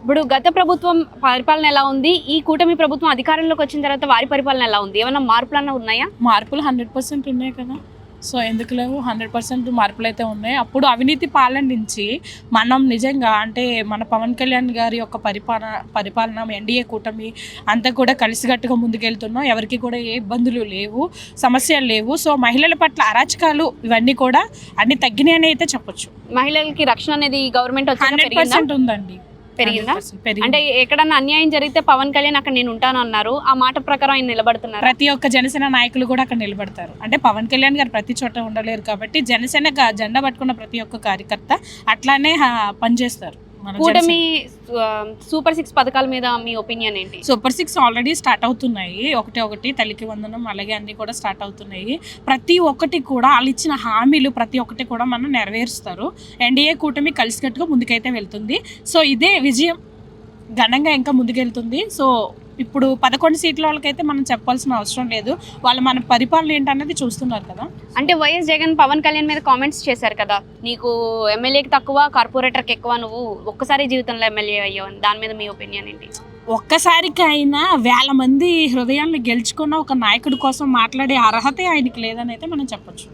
ఇప్పుడు గత ప్రభుత్వం పరిపాలన ఎలా ఉంది, ఈ కూటమి ప్రభుత్వం అధికారంలోకి వచ్చిన తర్వాత వారి పరిపాలన ఎలా ఉంది? ఏమైనా మార్పులన్నా ఉన్నాయా? మార్పులు 100% ఉన్నాయి కదా. సో ఎందుకు లేవు? 100% మార్పులు అయితే ఉన్నాయి. అప్పుడు అవినీతి పాలన నుంచి మనం నిజంగా అంటే మన పవన్ కళ్యాణ్ గారి యొక్క పరిపాలన ఎన్డీఏ కూటమి అంతా కూడా కలిసికట్టుగా ముందుకెళ్తున్నాం. ఎవరికి కూడా ఏ ఇబ్బందులు లేవు, సమస్యలు లేవు. సో మహిళల పట్ల అరాచకాలు ఇవన్నీ కూడా అన్ని తగ్గినాయని అయితే చెప్పొచ్చు. మహిళలకి రక్షణ అనేది గవర్నమెంట్ 100% ఉందండి. పెరిగిందా? 100% అంటే ఎక్కడన్నా అన్యాయం జరిగితే పవన్ కళ్యాణ్ అక్కడ నేను ఉంటాను అన్నారు. ఆ మాట ప్రకారం ఆయన నిలబడుతున్నారు. ప్రతి ఒక్క జనసేన నాయకులు కూడా అక్కడ నిలబడతారు. అంటే పవన్ కళ్యాణ్ గారు ప్రతి చోట ఉండలేరు కాబట్టి జనసేన జెండా పట్టుకున్న ప్రతి ఒక్క కార్యకర్త అట్లానే పనిచేస్తారు. కూటమి సూపర్ 6 పథకాల మీద మీ ఒపీనియన్ ఏంటి? సూపర్ 6 ఆల్రెడీ స్టార్ట్ అవుతున్నాయి. ఒకటి తల్లికి వందనం అలాగే అన్ని కూడా స్టార్ట్ అవుతున్నాయి. ప్రతి ఒక్కటి కూడా వాళ్ళు ఇచ్చిన హామీలు ప్రతి ఒక్కటి కూడా మనం నెరవేరుస్తారు. ఎన్డీఏ కూటమి కలిసికట్టుగా ముందుకైతే వెళ్తుంది. సో ఇదే విజయం ఘనంగా ఇంకా ముందుకెళ్తుంది. సో ఇప్పుడు 11 సీట్ల వాళ్ళకైతే మనం చెప్పాల్సిన అవసరం లేదు. వాళ్ళు మన పరిపాలన ఏంటన్నది చూస్తున్నారు కదా. అంటే వైఎస్ జగన్ పవన్ కళ్యాణ్ మీద కామెంట్స్ చేశారు కదా, నీకు ఎమ్మెల్యేకి తక్కువ కార్పొరేటర్కి ఎక్కువ, నువ్వు ఒక్కసారి జీవితంలో ఎమ్మెల్యే అయ్యావు. దాని మీద మీ ఒపీనియన్ ఏంటి? ఒక్కసారికి అయినా 1000 మంది హృదయాలను గెలుచుకున్న ఒక నాయకుడి కోసం మాట్లాడే అర్హత ఆయనకి లేదని అయితే మనం చెప్పొచ్చు.